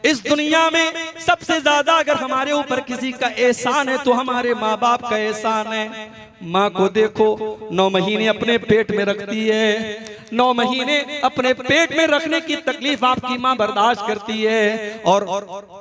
इस दुनिया में सबसे ज्यादा अगर हमारे ऊपर किसी का एहसान है तो हमारे माँ बाप का एहसान है। माँ को देखो 9 महीने अपने पेट में रखती है, 9 महीने अपने पेट में रखने की तकलीफ आपकी माँ बर्दाश्त करती है, और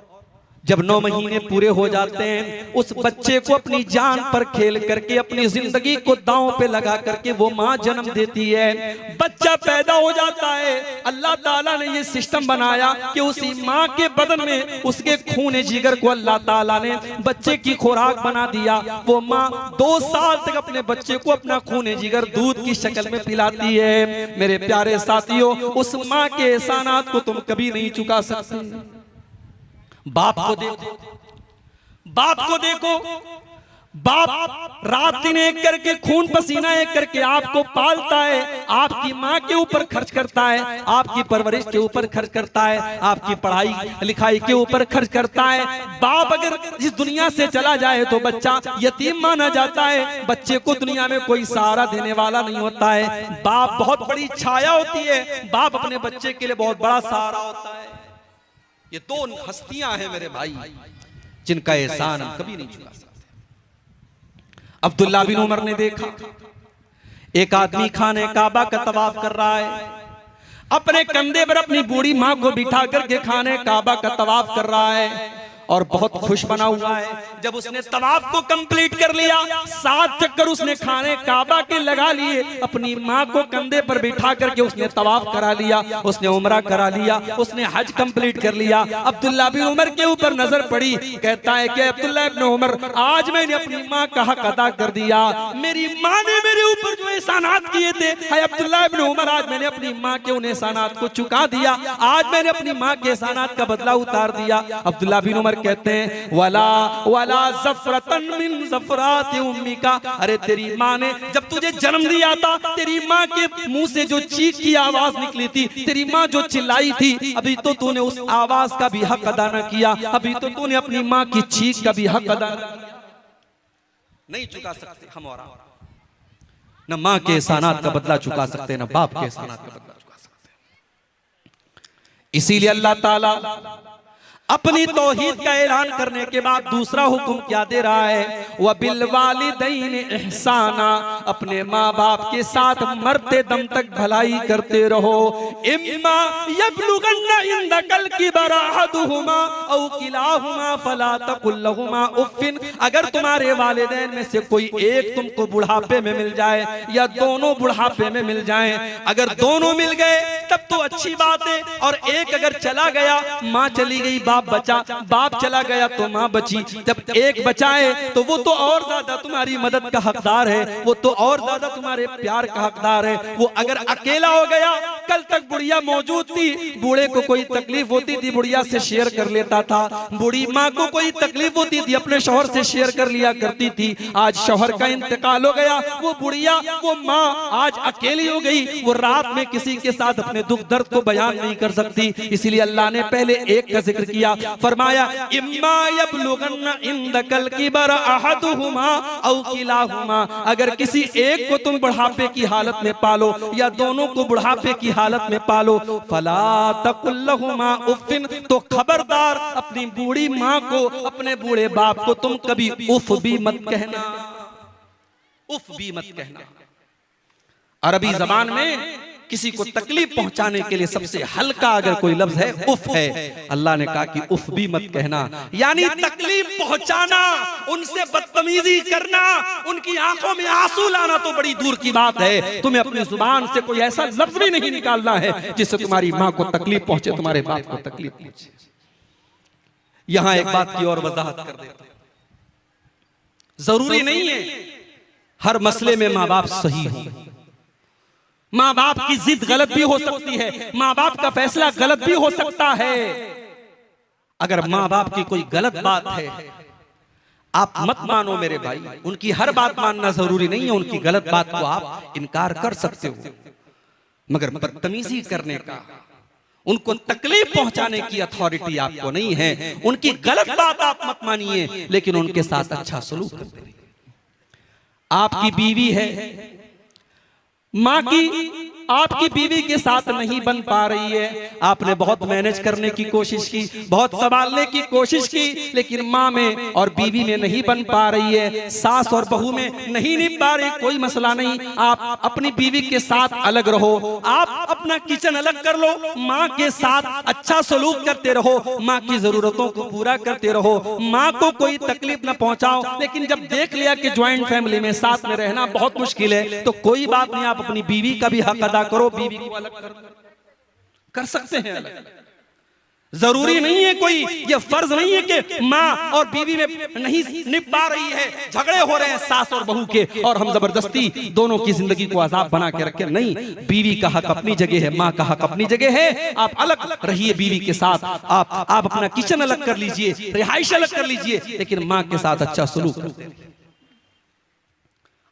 जब 9 महीने पूरे हो जाते हैं उस बच्चे को अपनी जान पर खेल करके अपनी जिंदगी को दांव पे लगा करके वो माँ जन्म देती है। बच्चा पैदा हो जाता है, अल्लाह ताला ने ये सिस्टम बनाया कि उसी माँ के बदन में उसके खून जिगर को अल्लाह ताला ने बच्चे की खुराक बना दिया। वो माँ 2 साल तक अपने बच्चे को अपना खून जिगर दूध की शक्ल में पिलाती है। मेरे प्यारे साथियों, उस माँ के एहसानात को तुम कभी नहीं चुका सकते। बाप को देखो, बाप को देखो, बाप रात दिन एक करके खून पसीना एक करके आपको पालता है, आपकी माँ के ऊपर खर्च करता है, आपकी परवरिश के ऊपर खर्च करता है, आपकी पढ़ाई लिखाई के ऊपर खर्च करता है। बाप अगर इस दुनिया से चला जाए तो बच्चा यतीम माना जाता है, बच्चे को दुनिया में कोई सहारा देने वाला नहीं होता है। बाप बहुत बड़ी छाया होती है, बाप अपने बच्चे के लिए बहुत बड़ा सहारा होता है। ये 2 हस्तियां हैं मेरे भाई जिनका एहसान हम कभी नहीं चुका सकते। अब्दुल्ला बिन उमर ने देखा एक आदमी खाने काबा का तवाफ कर रहा है, अपने कंधे पर अपनी बूढ़ी माँ को बिठा करके खाने काबा का तवाफ कर रहा है और बहुत खुश बना हुआ है। जब उसने तवाफ को कंप्लीट कर लिया, 7 चक्कर उसने खाने काबा के लगा लिए, अपनी माँ को कंधे पर बिठा करके उसने तवाफ करा लिया, उसने उम्रा करा लिया, उसने हज कंप्लीट कर लिया। अब्दुल्ला बिन उमर के ऊपर नजर पड़ी, कहता है कि अब्दुल्ला इब्न उमर, आज मैंने अपनी माँ का हक अदा कर दिया। मेरी माँ ने मेरे ऊपर जो एहसानात किए थे, है अब्दुल्ला इब्न उमर, आज मैंने अपनी माँ के उन एहसानात को चुका दिया, आज मैंने अपनी माँ के एहसानात का बदला उतार दिया। अब्दुल्ला बिन उमर कहते हैं वला वला ज़फ़रतन मिन ज़फ़रात उम्मिका, अरे तेरी माँ ने जब तुझे जन्म दिया था, तेरी माँ के मुंह से जो चीख की आवाज निकली थी, तेरी माँ जो चिल्लाई थी, अभी तो तूने उस आवाज का भी हक अदा न किया, अभी तो तूने अपनी माँ की चीख का भी हक अदा नहीं चुका सकते। हम और न माँ के एहसानात का बदला चुका सकते, न बाप के एहसानात का बदला चुका सकते। इसीलिए अल्लाह ताला अपनी तौहीद का ऐलान करने के बाद दूसरा हुक्म क्या दे रहा है, वह बिल वालिदैन इहसाना, अपने माँ बाप के साथ मरते दम तक भलाई करते रहो। इम्मा यबलुगन्ना इंदकल किबर अहदुहुमा औ किलाहुमा फला तकुल लहुमा उफ्फिन, अगर तुम्हारे वालिदैन में से कोई एक तुमको बुढ़ापे में मिल जाए या दोनों बुढ़ापे में मिल जाएं, अगर दोनों मिल गए तब तो अच्छी बात है, और एक अगर चला गया, माँ चली गई बाप बचा, बाप चला गया तो माँ बची, जब एक बचाए तो वो तो और ज्यादा तुम्हारी मदद का हकदार है, वो तो और ज्यादा तुम्हारे प्यार का हकदार है। वो अगर अकेला हो गया, कल तक बुढ़िया मौजूद थी, बूढ़े को कोई तकलीफ होती थी बुढ़िया से शेयर कर लेता था, बूढ़ी माँ को कोई तकलीफ होती थी अपने शौहर से शेयर कर लिया करती थी। आज शौहर का इंतकाल हो गया, वो बुढ़िया वो माँ आज अकेली हो गई, वो रात में किसी के साथ अपने दुख दर्द को बयान नहीं कर सकती। इसीलिए अल्लाह ने पहले एक का जिक्र किया, फरमाया इम्मा यबलुगन्ना इंदकल किबर अहदुहुमा औ किलाहुमा, अगर किसी एक को तुम बुढ़ापे की हालत में पालो या दोनों को बुढ़ापे की हालत में पालो, फला तकुल लहुमा उफ्फिन, तो खबरदार अपनी बूढ़ी माँ को, अपने बूढ़े बाप को तुम कभी उफ भी मत कहना, उफ भी मत कहना। अरबी जबान में किसी को तकलीफ पहुंचाने के लिए सबसे हल्का अगर कोई लफ्ज है उफ है। अल्लाह ने कहा कि उफ भी मत कहना, यानी तकलीफ पहुंचाना, उनसे बदतमीजी करना, उनकी आंखों में आंसू लाना तो बड़ी दूर की बात है। तुम्हें अपनी जुबान से कोई ऐसा लफ्ज भी नहीं निकालना है जिससे तुम्हारी माँ को तकलीफ पहुंचे, तुम्हारे बाप को तकलीफ पहुंचे। यहां एक बात की और वजाहत कर देता हूं, जरूरी नहीं है हर मसले में माँ बाप सही हो, माँ बाप की जिद गलत भी हो सकती है, माँ बाप का फैसला गलत भी हो सकता है। अगर माँ बाप की कोई गलत बात है आप मत मानो मेरे भाई, उनकी हर बात मानना जरूरी नहीं है, उनकी गलत बात को आप इनकार कर सकते हो, मगर बदतमीजी करने का, उनको तकलीफ पहुंचाने की अथॉरिटी आपको नहीं है। उनकी गलत बात आप मत मानिए, लेकिन उनके साथ अच्छा सलूक करते रहिए। आपकी बीवी है, माँ की आपकी बीवी के साथ नहीं बन पा रही है, आपने बहुत मैनेज करने की कोशिश की, बहुत संभालने की कोशिश की, लेकिन माँ में और बीवी में नहीं बन पा रही है, सास और बहू में नहीं निभ पा रही, कोई मसला नहीं, आप अपनी बीवी के साथ अलग रहो, आप अपना किचन अलग कर लो, माँ के साथ अच्छा सलूक करते रहो, माँ की जरूरतों को पूरा करते रहो, माँ को कोई तकलीफ न पहुंचाओ। लेकिन जब देख लिया कि ज्वाइंट फैमिली में साथ में रहना बहुत मुश्किल है, तो कोई बात नहीं, आप अपनी बीवी का भी हक अदा करो, बीवी को अलग कर सकते हैं अलग। जरूरी नहीं है कोई, ये फर्ज नहीं है कि माँ और बीवी में नहीं निभ पा रही है, झगड़े हो रहे हैं सास और बहू के, और हम जबरदस्ती दोनों की जिंदगी को आजाद बना के रखें। नहीं, बीवी का हक अपनी जगह है, माँ का हक अपनी जगह है, आप अलग रहिए बीवी के साथ, आप अपना किचन अलग कर लीजिए, रिहाइश अलग कर लीजिए, लेकिन माँ के साथ अच्छा सलूक करते रहिए।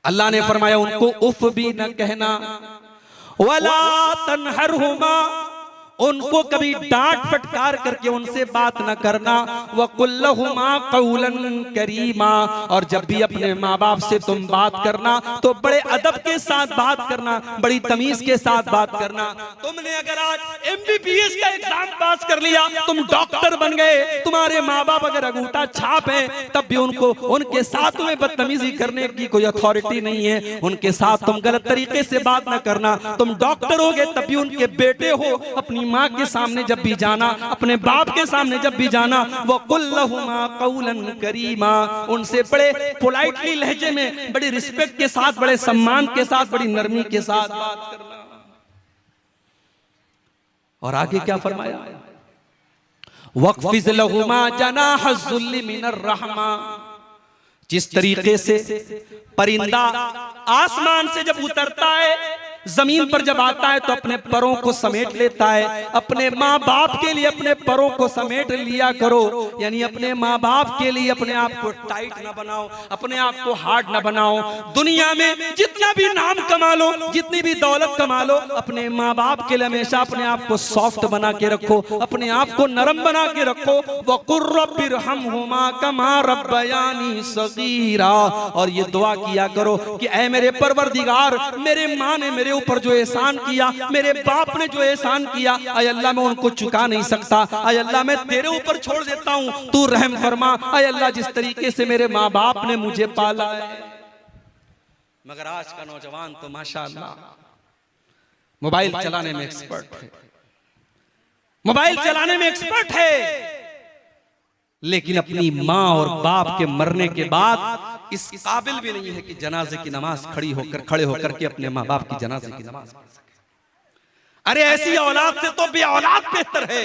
अल्लाह ने फरमाया उनको उफ भी न कहना, वला तनहरहुमा, उनको कभी डांट फटकार करके उनसे बात न करना, वकुल्लहुमा कौलन करीमा, और जब भी अपने माँ बाप से तुम बात करना तो बड़े अदब के साथ बात करना, बड़ी तमीज के साथ बात करना। तुमने अगर आज MBBS का एग्जाम पास कर लिया, तुम डॉक्टर बन गए, तुम्हारे माँ बाप अगर अंगूठा छाप है, तब भी उनके साथ तुम्हें बदतमीजी करने की कोई अथॉरिटी नहीं है, उनके साथ तुम गलत तरीके से बात न करना। तुम डॉक्टर हो गए, तब भी उनके बेटे हो, अपनी माँ के सामने जब भी जाना, अपने बाप के सामने जब भी जाना, वो कुल्लहुमा कौलन करीमा, उनसे बड़े पोलाइटली लहजे में, बड़ी रिस्पेक्ट के साथ, बड़े सम्मान के साथ, बड़ी नरमी के साथ बात करना। और आगे क्या फरमाया, वक़्फ़िज़ लहुमा जनाह ज़ुल्लि मिनर रहमा, जिस तरीके से परिंदा आसमान से जब उतरता है, जमीन पर जब आता है तो अपने परों को समेट लेता है, अपने माँ बाप के लिए अपने परों को समेट लिया करो, यानी अपने माँ बाप के लिए अपने आप को टाइट ना बनाओ, अपने आप को हार्ड ना बनाओ। दुनिया में जितना भी नाम कमा लो, जितनी भी दौलत कमा लो, अपने माँ बाप के लिए हमेशा अपने आप को सॉफ्ट बना के रखो, अपने आप को नरम बना के रखो। वक़ुर रब्बिरहमहुमा कमा रब्बयानी सगीरा, और ये दुआ किया करो कि ऐ मेरे परवरदिगार, मेरे माँ ने मेरे ऊपर जो एहसान किया, मेरे बाप ने जो एहसान किया, आय अल्लाह मैं उनको चुका नहीं सकता, आय अल्लाह मैं तेरे ऊपर छोड़ देता हूँ, तू रहम फरमा। आय अल्लाह जिस तरीके से मेरे माँ बाप ने मुझे पाला है। मगर आज का नौजवान तो माशाअल्लाह मोबाइल चलाने में एक्सपर्ट है, मोबाइल चलाने में एक्सपर्ट है, लेकिन अपनी माँ और बाप के मरने के बाद इस काबिल भी नहीं है कि जनाजे की नमाज खड़े होकर के अपने माँ बाप की जनाजे की नमाज पढ़ सके। अरे ऐसी औलाद से तो बे औलाद बेहतर है।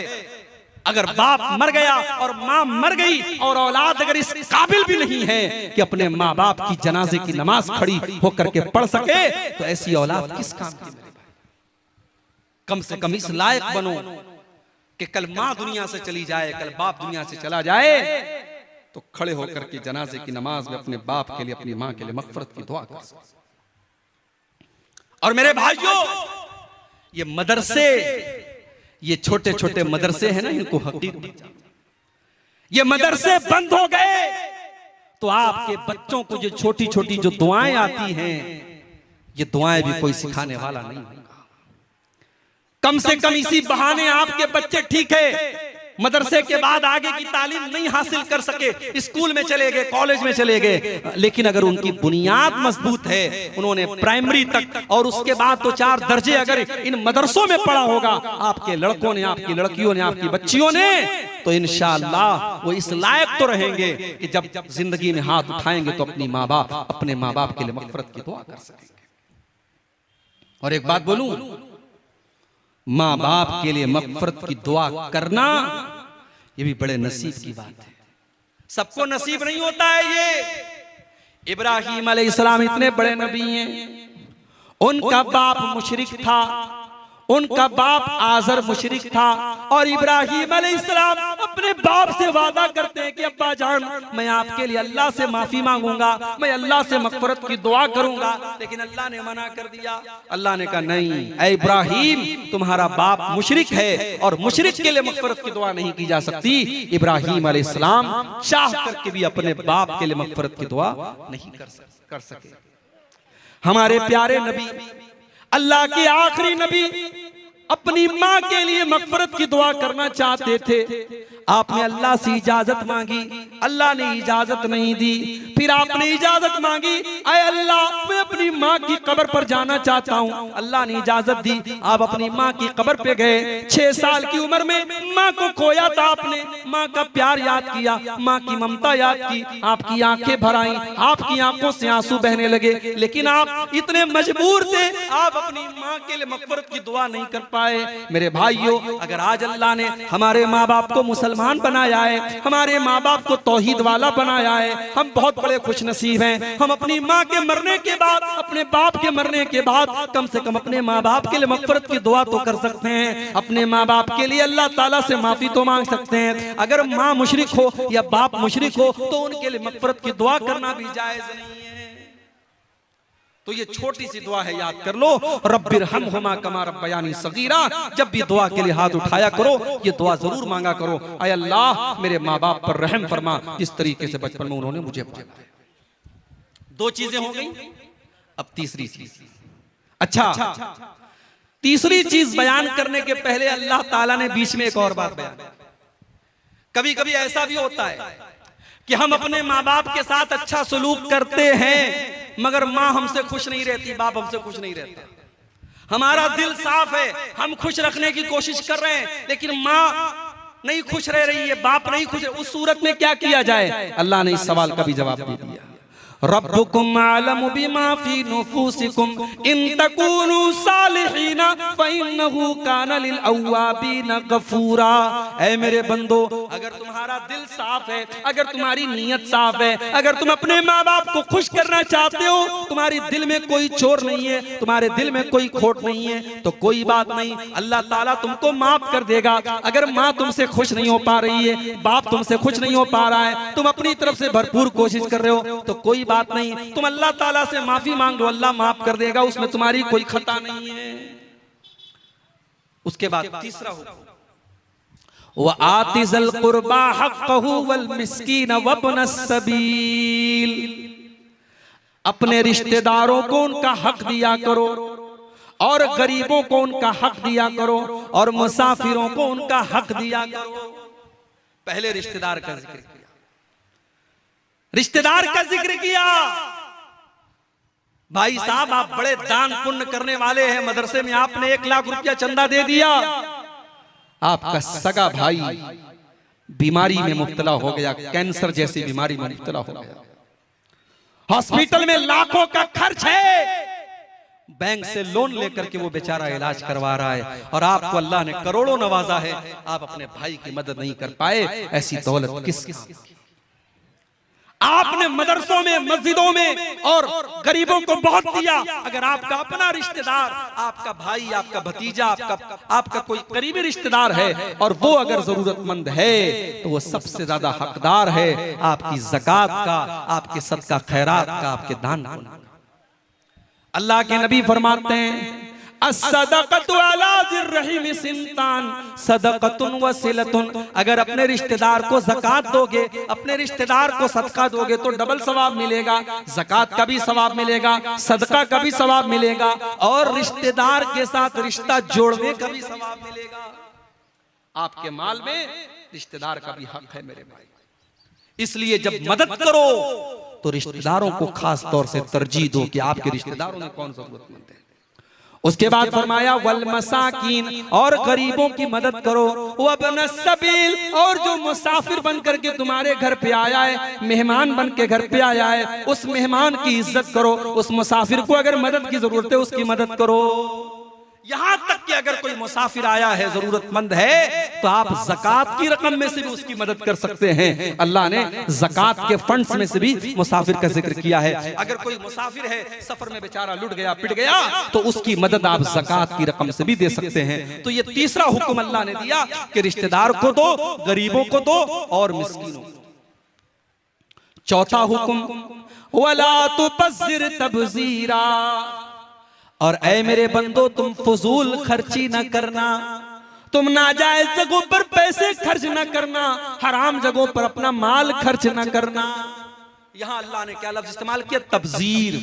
अगर बाप मर गया और माँ मर गई और औलाद अगर इस काबिल भी नहीं है कि अपने माँ बाप की जनाजे की नमाज खड़ी होकर के पढ़ सके, तो ऐसी औलाद किस काम की? कम से कम इस लायक बनो कि कल माँ दुनिया से चली जाए, कल बाप दुनिया से चला जाए, तो खड़े होकर के जनाजे की नमाज में अपने बाप के लिए, अपनी माँ के लिए मग़फ़िरत की दुआ कर सकते। और मेरे भाइयों, ये मदरसे, ये छोटे छोटे मदरसे हैं ना, इनको हकीकत, ये मदरसे बंद हो गए तो आपके बच्चों को जो छोटी छोटी जो दुआएं आती हैं, ये दुआएं भी कोई सिखाने वाला नहीं होगा। कम से कम इसी बहाने आपके बच्चे ठीक है, मदरसे के बाद आगे की तालीम नहीं हासिल कर सके, स्कूल में चले गए, कॉलेज में चले गए, लेकिन अगर उनकी बुनियाद मजबूत है, उन्होंने प्राइमरी तक और उसके बाद तो 4 दर्जे अगर इन मदरसों में पढ़ा होगा आपके लड़कों ने, आपकी लड़कियों ने, आपकी बच्चियों ने, तो इंशाअल्लाह वो इस लायक तो रहेंगे कि जब जिंदगी में हाथ उठाएंगे तो अपने माँ बाप के लिए मग़फ़िरत की दुआ कर सकेंगे। और एक बात बोलूं, माँ बाप के लिए मग़फ़िरत की दुआ करना ये भी बड़े नसीब की बात है। सबको नसीब नहीं होता है ये। इब्राहीम अलैहिस्सलाम इतने बड़े नबी हैं, उनका बाप मुशरिक था, उनका बाप आज़र मुशरिक था, और इब्राहीम अलैहिस्सलाम अपने बाप से वादा करते हैं कि अब्बा जान, मैं आपके लिए अल्लाह से माफी मांगूंगा, मैं अल्लाह से मग़फ़िरत की दुआ करूंगा, लेकिन अल्लाह ने मना कर दिया। अल्लाह ने कहा नहीं, ऐ इब्राहीम, तुम्हारा बाप मुशरिक है और मुशरिक के लिए मग़फ़िरत की दुआ नहीं की जा सकती। इब्राहीम अलैहिस्सलाम चाह करके भी अपने बाप के लिए मग़फ़िरत की दुआ नहीं कर सके। हमारे प्यारे नबी अल्लाह के आखिरी नबी अपनी माँ के लिए मगफरत की दुआ करना चाहते थे। आपने अल्लाह से इजाजत मांगी, अल्लाह ने इजाजत नहीं दी। फिर आपने इजाजत मांगी, अय अल्लाह मैं अपनी माँ की कब्र पर जाना चाहता हूँ। अल्लाह ने इजाजत दी। आप अपनी माँ की कब्र पे गए। 6 साल की उम्र में माँ को खोया था आपने। माँ का प्यार याद किया, माँ की ममता याद की। आपकी आंखें भर आईं, आपकी आंखों से आंसू बहने लगे। लेकिन आप इतने मजबूर थे, आप अपनी माँ के लिए मगफरत की दुआ नहीं कर पाए। मेरे भाइयों, अगर आज अल्लाह ने हमारे माँ बाप को मुसलमान बनाया है, हमारे माँ बाप को तौहीद वाला बनाया है, हम बहुत बड़े खुश नसीब हैं। हम अपनी माँ के मरने के बाद, अपने बाप के मरने के बाद कम से कम अपने माँ बाप के लिए मगफरत की दुआ तो कर सकते हैं। अपने माँ बाप के लिए अल्लाह ताला से माफी तो मांग सकते हैं। अगर माँ मुशरिक हो या बाप मुशरिक हो तो उनके लिए मगफरत की दुआ करना भी जायज नहीं है। तो ये छोटी सी दुआ है, याद कर लो, रब्बिरहमहुमा कमा रब्बयानी सगीरा। जब भी दुआ के लिए हाथ उठाया करो, ये दुआ जरूर मांगा करो, ऐ अल्लाह मेरे माँ बाप पर रहम फरमा, जिस तरीके से बचपन में उन्होंने मुझे पाला। 2 चीजें हो गई, अब तीसरी चीज। अच्छा, तीसरी चीज बयान करने के पहले अल्लाह ताला ने बीच में एक और बात बयान। कभी कभी ऐसा भी होता है कि हम अपने माँ बाप के साथ अच्छा सलूक करते हैं, मगर माँ हमसे खुश नहीं रहती, बाप हमसे खुश नहीं रहता। हमारा दिल साफ है, हम खुश रखने की कोशिश कर रहे हैं, लेकिन माँ नहीं खुश रह रही है, बाप नहीं खुश। उस सूरत में क्या किया जाए? अल्लाह ने इस सवाल का भी जवाब दे दिया। रब्बुकुम आलमु बिमा फी नुफूसिकुम इन तकूनु सालिहीना फइन्नहु काना लिल अव्वाबीना गफूरा। ऐ मेरे बंदो, अगर तुम्हारा दिल साफ है, अगर तुम्हारी नीयत साफ है, अगर तुम अपने माँ बाप को खुश करना चाहते हो, तुम्हारे दिल में कोई चोर नहीं है, तुम्हारे दिल में कोई खोट नहीं है, तो कोई बात नहीं, अल्लाह ताला तुमको माफ कर देगा। अगर माँ तुमसे खुश नहीं हो पा रही है, बाप तुमसे खुश नहीं हो पा रहा है, तुम अपनी तरफ से भरपूर कोशिश कर रहे हो, तो कोई बात नहीं, तुम अल्लाह ताला से माफी मांग लो, अल्लाह माफ कर देगा, उसमें तुम्हारी कोई खता नहीं है। उसके बाद तीसरा हुक्म, व आतिज़ल कुर्बा हक़्क़हु वल मिस्कीन वब्नस सबील। अपने रिश्तेदारों को उनका हक दिया करो, और गरीबों को उनका हक दिया करो, और मुसाफिरों को उनका हक दिया करो। पहले रिश्तेदार का जिक्र किया, रिश्तेदार का जिक्र किया। भाई साहब, आप बड़े दान पुण्य करने वाले हैं, मदरसे में आपने 1 लाख रुपया चंदा दे दिया, आपका सगा भाई बीमारी में मुब्तला हो गया, कैंसर जैसी बीमारी में मुब्तला हो गया, हॉस्पिटल में लाखों का खर्च है, बैंक से लोन लेकर के वो बेचारा इलाज करवा रहा है, और आपको अल्लाह ने करोड़ों नवाजा है, आप अपने भाई की मदद नहीं कर पाए। ऐसी दौलत किस आपने मदरसों में, मस्जिदों में और गरीबों को बहुत दिया। अगर आपका अपना रिश्तेदार, आपका भाई, आपका भतीजा, आपका कोई करीबी रिश्तेदार है और वो अगर जरूरतमंद है, तो वो सबसे ज्यादा हकदार है आपकी ज़कात का, आपके सदका खैरात का, आपके दान का। अल्लाह के नबी फरमाते हैं, अस्सदक़तु अला ज़िर्रहिम सिंतान सदक़तुन वसिलतुन। अगर अपने रिश्तेदार को ज़कात दोगे, अपने रिश्तेदार को सदका दोगे, तो डबल सवाब मिलेगा, ज़कात का भी सवाब मिलेगा, सदका का भी सवाब मिलेगा, और रिश्तेदार के साथ रिश्ता जोड़ने का भी सवाब मिलेगा। आपके माल में रिश्तेदार का भी हक है मेरे भाई। इसलिए जब मदद करो तो रिश्तेदारों को खास तौर से तरजीह दो कि आपके रिश्तेदारों में कौन जरूरतमंद है। उसके बाद फरमाया वल मसाकीन, और गरीबों की मदद करो, वब्न सबील, और जो मुसाफिर बन करके तुम्हारे घर पे आया है, मेहमान बन के घर पे आया है, उस मेहमान की इज्जत करो, उस मुसाफिर को अगर मदद की जरूरत है उसकी मदद करो। यहां तक कि अगर कोई मुसाफिर आया है, जरूरतमंद है, तो आप ज़कात की रकम में से भी उसकी मदद कर सकते हैं। अल्लाह ने ज़कात के फंड्स में से भी मुसाफिर का जिक्र किया है। अगर कोई मुसाफिर है, सफर में बेचारा लुट गया, पिट गया, तो उसकी मदद आप ज़कात की रकम से भी दे सकते हैं। तो ये तीसरा हुक्म अल्लाह ने दिया कि रिश्तेदार को दो, गरीबों को दो, और मिस्कीनों को। चौथा हुक्म, वला तुबज़िर तबज़ीरा। और ऐ मेरे बंदो, तुम फजूल खर्ची न करना, तुम नाजायज जगहों पर पैसे खर्च न करना, हराम जगहों पर अपना माल खर्च न करना। यहां अल्लाह ने क्या लफ्ज इस्तेमाल किया? तबजीर।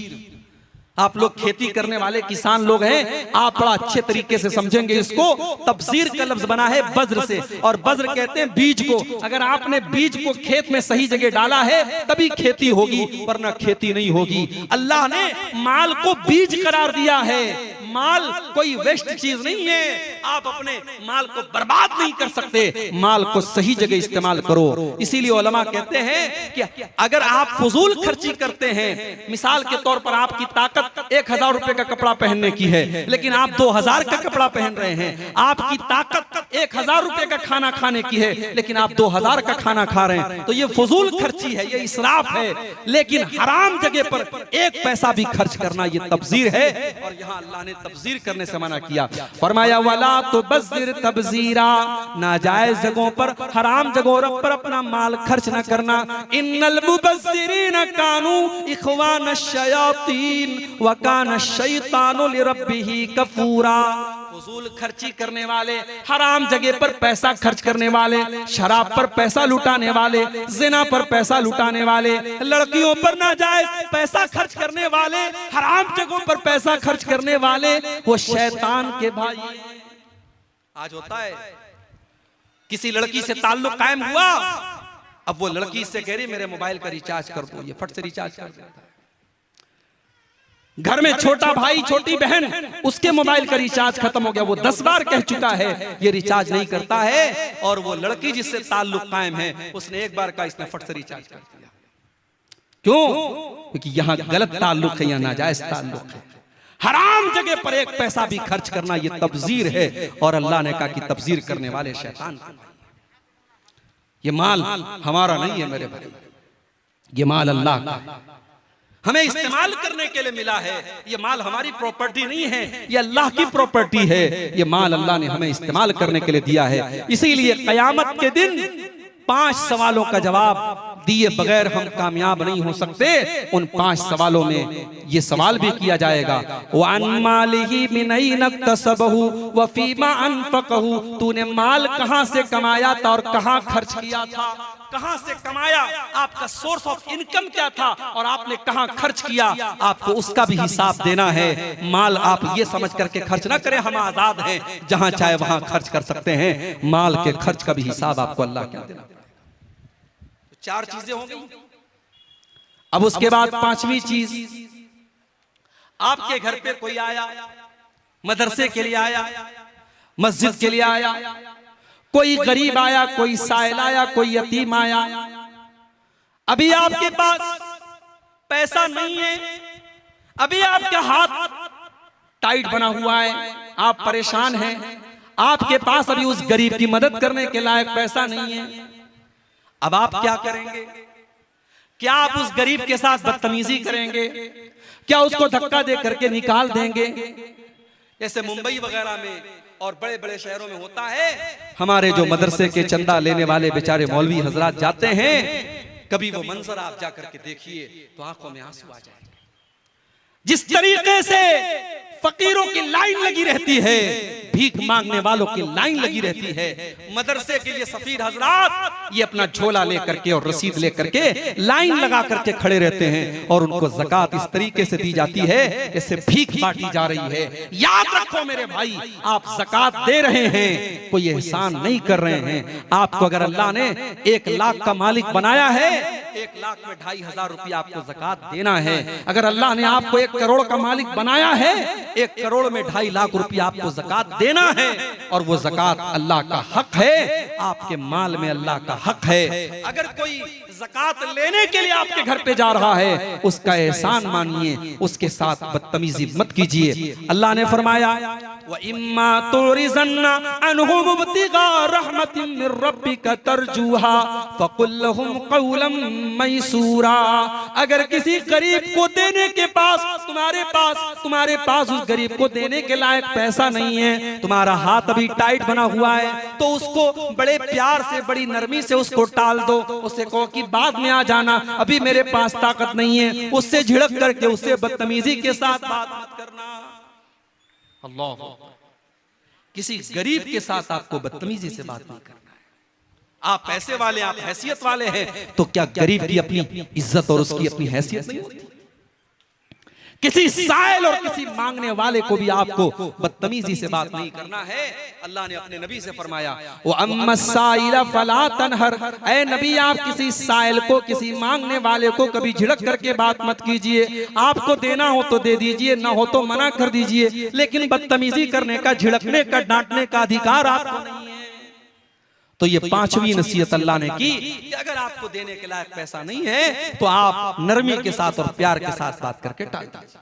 आप लोग खेती करने वाले किसान लोग हैं, आप बड़ा अच्छे तरीके से समझेंगे इसको। तब्जीर का लफ्ज बना है बज्र से, और बज्र कहते हैं बीज को। अगर आपने बीज को खेत में सही जगह डाला है तभी खेती होगी, वरना खेती नहीं होगी। अल्लाह ने माल को बीज करार दिया है। माल कोई वेस्ट चीज नहीं है, आप अपने माल को बर्बाद नहीं कर सकते, माल को सही जगह इस्तेमाल करो। इसीलिए उलमा कहते हैं कि अगर आप फजूल खर्ची करते हैं, मिसाल के तौर पर आपकी ताकत 1000 रुपए का कपड़ा पहनने की है, लेकिन आप 2000 का कपड़ा पहन रहे हैं। आपकी ताकत 1000 रुपए का खाना खाने की है, लेकिन आप 2000 का खाना खा रहे हैं, तो ये फजूल खर्ची है, ये इसराफ है। लेकिन हराम जगह पर 1 पैसा भी खर्च करना ये तब्जीर है, और यहाँ अल्लाह ने तब्जीर करने से मना किया। फरमाया वाला तो बज़िर तब्जीरा, नाजायज जगहों पर, हराम जगहों पर अपना माल खर्च न करना। इन्नल मुबज़्ज़िरीन कानू इख़वान शयातीन व कान शैतानु लिरब्बिही कफूरा। फजूल खर्ची करने वाले, हराम जगह पर पैसा खर्च करने वाले, शराब पर पैसा लुटाने वाले, जिना पर पैसा लुटाने वाले, लड़कियों पर नाजायज पैसा खर्च करने वाले, हराम जगहों पर पैसा खर्च करने वाले, वो शैतान के भाई। आज होता है किसी लड़की से ताल्लुक कायम हुआ, अब वो लड़की से कह रही मेरे मोबाइल का रिचार्ज कर दो, ये फट से रिचार्ज कर देता है। घर में छोटा भाई छोटी बहन, उसके मोबाइल का रिचार्ज खत्म हो गया, वो 10 बार कह चुका है ये रिचार्ज नहीं करता है, और वो लड़की जिससे ताल्लुक कायम है उसने एक बार कहा, इसने फट से रिचार्ज कर दिया। क्यों? क्योंकि यहाँ गलत ताल्लुक है, यहाँ नाजायज ताल्लुक है। हराम जगह पर 1 पैसा भी खर्च करना ये तब्जीर है, और अल्लाह ने कहा कि तब्जीर करने वाले शैतान के भाई। ये माल हमारा नहीं है मेरे भाई, ये माल अल्लाह का है, हमें इस्तेमाल करने के लिए मिला है। ये माल हमारी प्रॉपर्टी नहीं है, ये अल्लाह की प्रॉपर्टी है। ये माल अल्लाह ने हमें इस्तेमाल करने के लिए दिया है। इसीलिए क़यामत के दिन 5 सवालों का जवाब दिए बगैर हम कामयाब नहीं हो सकते। उन 5 सवालों में ये सवाल भी किया जाएगा, वअन मालिही मिन ऐन इक्तसबहु व फीमा अनफक़हु, तूने माल कहां से कमाया था और कहां खर्च किया था। कहां से कमाया, आपका सोर्स ऑफ इनकम क्या था, और आपने कहां खर्च किया, आपको उसका भी हिसाब देना है। माल आप ये समझ करके खर्च ना करें हम आजाद हैं, जहां चाहे वहां खर्च कर सकते हैं। माल के खर्च का भी हिसाब आपको अल्लाह क्या देना। 4 चीजें हो गई। अब उसके बाद 5वीं चीज, आपके घर पे कोई आया, मदरसे के लिए आया, मस्जिद के लिए आया, कोई गरीब आया, कोई साइल आया, कोई यतीम आया। अभी आपके पास पैसा नहीं है, अभी आपका हाथ टाइट बना हुआ है, आप परेशान हैं, आपके पास अभी उस गरीब की मदद करने के लायक पैसा नहीं है। अब आप क्या करेंगे? क्या आप उस गरीब के साथ बदतमीजी करेंगे? क्या उसको धक्का दे करके निकाल देंगे? जैसे मुंबई वगैरह में और बड़े बड़े शहरों में होता है, हमारे जो मदरसे के चंदा लेने वाले बेचारे मौलवी हजरात जाते हैं, कभी वो मंजर आप जाकर के देखिए तो आंखों में आंसू आ जाएंगे। जिस तरीके से फकीरों की लाइन लगी रहती है, भीख मांगने वालों की लाइन लगी रहती है, मदरसे के लिए सफीर हजरात ये अपना झोला लेकर के और रसीद लेकर के लाइन लगा करके खड़े रहते हैं, और उनको ज़कात इस तरीके से दी जाती है जैसे भीख बांटी जा रही है। याद रखो मेरे भाई, आप ज़कात दे रहे हैं, कोई एहसान नहीं कर रहे हैं। आपको अगर अल्लाह ने 1 लाख का मालिक बनाया है, 1 लाख में 2500 रुपया आपको ज़कात देना है। अगर अल्लाह ने आपको 1 करोड़ का मालिक बनाया है, 1 करोड़ में 2.5 लाख रुपया आपको ज़कात देना है, और वो ज़कात अल्लाह का हक है, आपके माल में अल्लाह का हक है। अगर कोई ज़कात लेने के लिए आपके घर पे जा रहा है, उसका एहसान मानिए, उसके साथ बदतमीजी मत कीजिए। अल्लाह ने फरमाया व इम्मा तुरिज़न्ना अनहुम इब्तिगा रहमतिन मिर रब्बिका तरजूहा फकुल लहुम क़ौलन मैसूरा। अगर किसी गरीब को देने के पास तुम्हारे पास उस गरीब को देने के लायक पैसा नहीं है, तुम्हारा हाथ अभी टाइट बना हुआ है, तो उसको बड़े प्यार से, बड़ी नरमी से उसको टाल दो। उससे कहो कि बाद में आ जाना, अभी मेरे पास ताकत नहीं है। उससे झिड़क करके, उससे बदतमीजी के साथ बात मत करना। अल्लाह, किसी गरीब के साथ आपको बदतमीजी से बात नहीं करना है। आप पैसे वाले, आप हैसियत वाले हैं, तो क्या गरीब की अपनी इज्जत और उसकी अपनी हैसियत नहीं होती? किसी साइल और किसी मांगने वाले को भी आपको बदतमीजी से बात नहीं करना है। अल्लाह ने अपने नबी से फरमाया, वो अम्मा साइला फला तनहर, ऐ नबी आप किसी साइल को, किसी मांगने वाले को कभी झिड़क करके बात मत कीजिए। आपको देना हो तो दे दीजिए, ना हो तो मना कर दीजिए, लेकिन बदतमीजी करने का, झिड़कने का, डांटने का अधिकार आपको नहीं है। तो ये पांचवी नसीहत अल्लाह ने की कि अगर आपको देने के लायक पैसा नहीं है तो आप नरमी के साथ और प्यार के साथ बात करके टाल दीजिए।